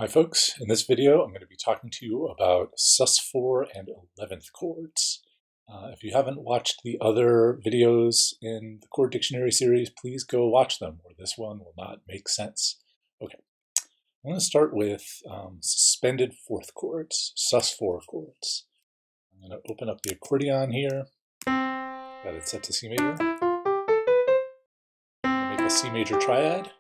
Hi folks, in this video I'm going to be talking to you about sus4 and 11th chords. If you haven't watched the other videos in the Chord Dictionary series, please go watch them, or this one will not make sense. Okay, I'm going to start with suspended fourth chords, sus4 chords. I'm going to open up the accordion here, got it set to C major. I'm going to make a C major triad.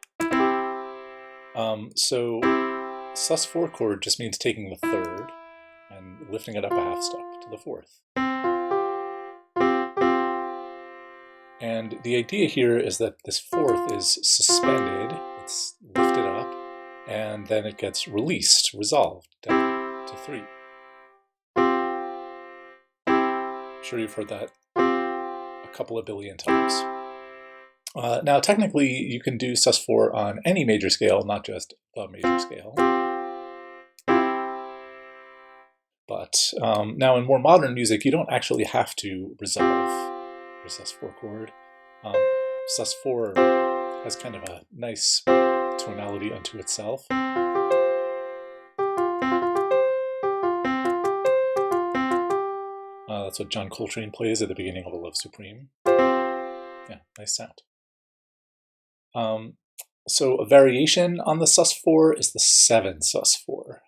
Sus4 chord just means taking the third and lifting it up a half step to the fourth. And the idea here is that this fourth is suspended, it's lifted up, and then it gets released, resolved down to 3. I'm sure you've heard that a couple of billion times. Now technically you can do sus4 on any major scale, not just the major scale. But now in more modern music, you don't actually have to resolve your sus4 chord. Sus4 has kind of a nice tonality unto itself. That's what John Coltrane plays at the beginning of A Love Supreme. Yeah, nice sound. So a variation on the sus4 is the 7 sus4.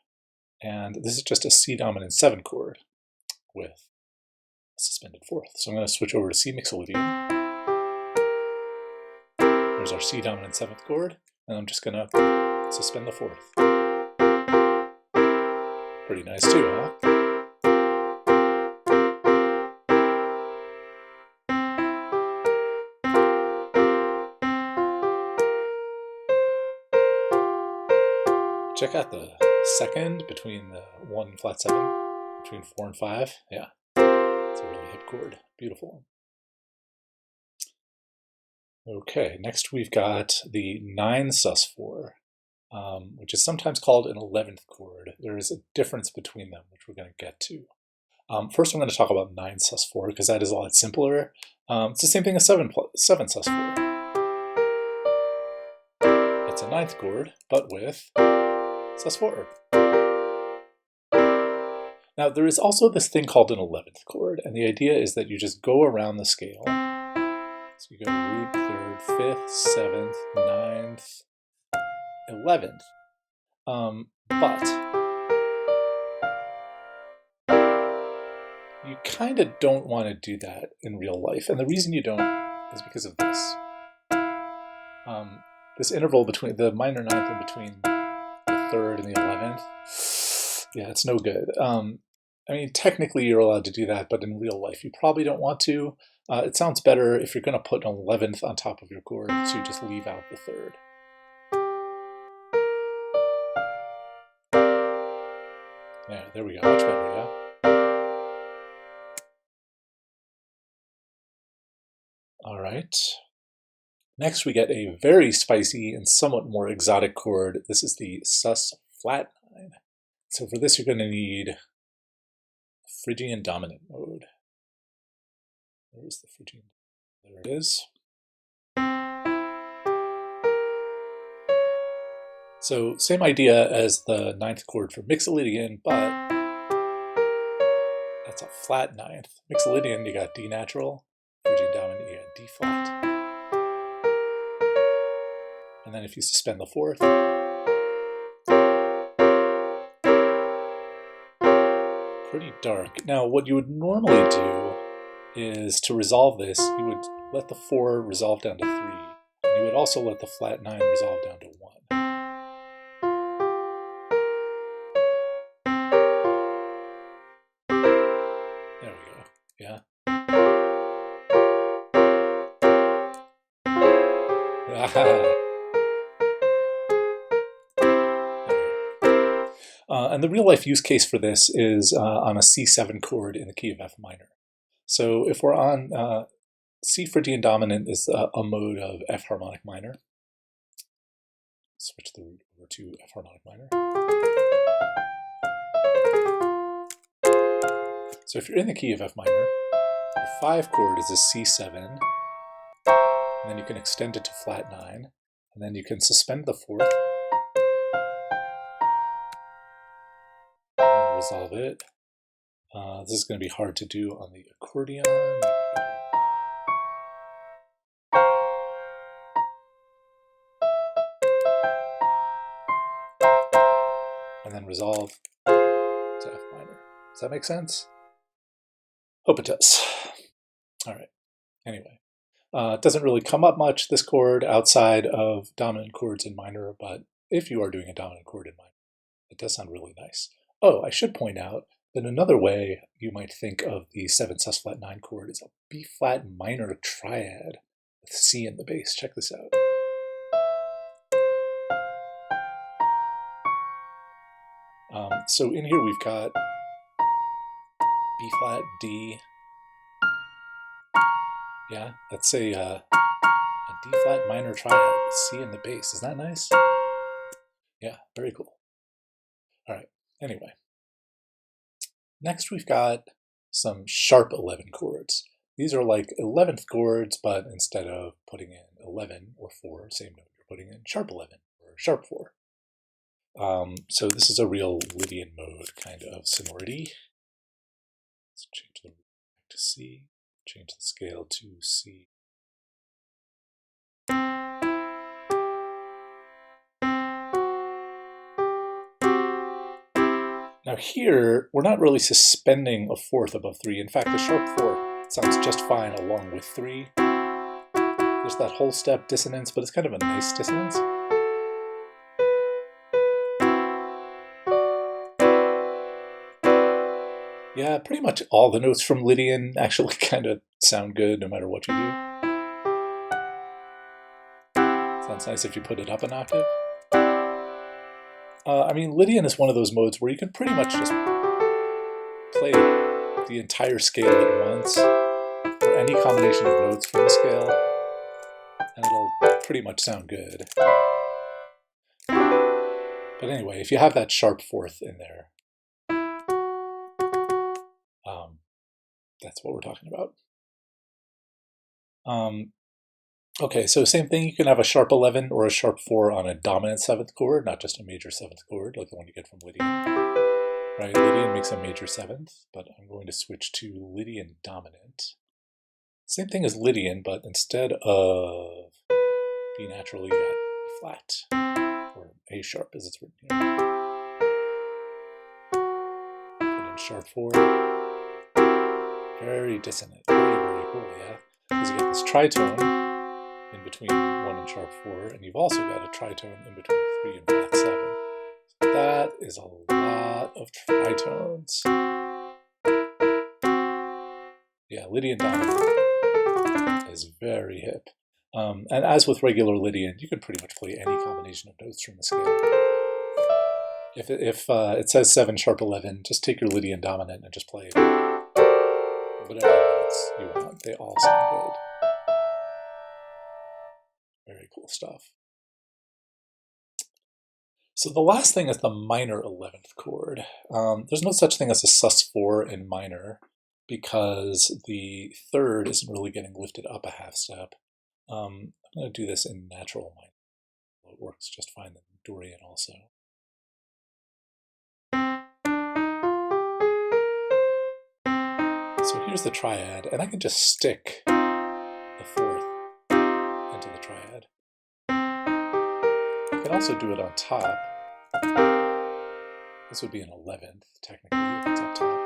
And this is just a C dominant 7 chord with a suspended fourth. So I'm going to switch over to C mixolydian. There's our C dominant 7th chord, and I'm just going to suspend the fourth. Pretty nice too, huh? Check out the second between the 1 and flat 7, between 4 and 5. Yeah, it's a really hip chord. Beautiful. Okay, next we've got the 9 sus4, which is sometimes called an 11th chord. There is a difference between them, which we're going to get to. First I'm going to talk about 9 sus4, because that is a lot simpler. It's the same thing as 7 sus4. It's a 9th chord, but with sus4. Now there is also this thing called an 11th chord, and the idea is that you just go around the scale. So you go root, 3rd, 5th, 7th, 9th, 11th. But you kind of don't want to do that in real life, and the reason you don't is because of this. This interval between the minor 9th and between 3rd and the 11th, yeah, it's no good. I mean, technically you're allowed to do that, but in real life you probably don't want to. It sounds better if you're going to put an 11th on top of your chord to just leave out the 3rd. Yeah, there we go, much better, yeah? All right. Next we get a very spicy and somewhat more exotic chord. This is the sus flat 9. So for this, you're going to need Phrygian dominant mode. Where's the Phrygian? There it is. So same idea as the 9th chord for mixolydian, but that's a flat 9th. Mixolydian, you got D natural. Phrygian dominant, you got D flat. And then if you suspend the fourth, pretty dark. Now, what you would normally do is to resolve this, you would let the 4 resolve down to 3, and you would also let the flat 9 resolve down to 1. There we go. Yeah. And the real life use case for this is on a C7 chord in the key of F minor. So if we're on C Phrygian dominant is a mode of F harmonic minor. Switch the root over to F harmonic minor. So if you're in the key of F minor, your 5 chord is a C7, and then you can extend it to flat 9, and then you can suspend the fourth, resolve it. This is going to be hard to do on the accordion. And then resolve to F minor. Does that make sense? Hope it does. All right. Anyway, it doesn't really come up much, this chord, outside of dominant chords in minor, but if you are doing a dominant chord in minor, it does sound really nice. Oh, I should point out that another way you might think of the 7 sus-flat 9 chord is a B-flat minor triad with C in the bass. Check this out. So in here we've got B-flat, D. Yeah, that's a D-flat minor triad with C in the bass. Isn't that nice? Yeah, very cool. All right, anyway. Next we've got some sharp 11 chords. These are like 11th chords, but instead of putting in 11 or 4, same note, you're putting in sharp 11 or sharp 4. So this is a real Lydian mode kind of sonority. Let's change the back to C, change the scale to C. Now here, we're not really suspending a fourth above 3. In fact, the sharp 4 sounds just fine along with 3. There's that whole step dissonance, but it's kind of a nice dissonance. Yeah, pretty much all the notes from Lydian actually kind of sound good no matter what you do. Sounds nice if you put it up an octave. I mean, Lydian is one of those modes where you can pretty much just play the entire scale at once, or any combination of notes from the scale, and it'll pretty much sound good. But anyway, if you have that sharp fourth in there, that's what we're talking about. Okay, so same thing, you can have a sharp 11 or a sharp 4 on a dominant 7th chord, not just a major 7th chord like the one you get from Lydian. Right, Lydian makes a major 7th, but I'm going to switch to Lydian dominant. Same thing as Lydian, but instead of B natural, you got B flat, or A sharp as it's written here. Put in sharp 4. Very dissonant, very cool, yeah? Because you get this tritone in between 1 and sharp 4, and you've also got a tritone in between 3 and flat 7. So that is a lot of tritones. Yeah, Lydian dominant is very hip. And as with regular Lydian, you can pretty much play any combination of notes from the scale. If it says 7 sharp 11, just take your Lydian dominant and just play whatever notes you want. They all sound good. Very cool stuff. So the last thing is the minor 11th chord. There's no such thing as a sus4 in minor because the third isn't really getting lifted up a half step. I'm going to do this in natural minor. It works just fine in Dorian also. So here's the triad, and I can just stick the fourth into the triad. I can also do it on top. This would be an 11th, technically, if it's up top.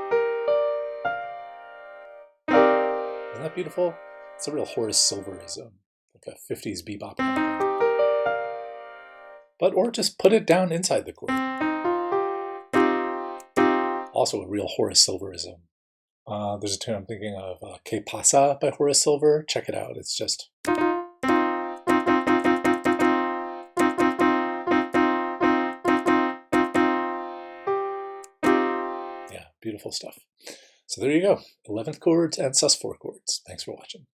Isn't that beautiful? It's a real Horace Silverism, like a 50s bebop kind of thing. But, or just put it down inside the chord. Also a real Horace Silverism. There's a tune I'm thinking of, Que Pasa by Horace Silver. Check it out. It's just... yeah, beautiful stuff. So there you go. 11th chords and sus4 chords. Thanks for watching.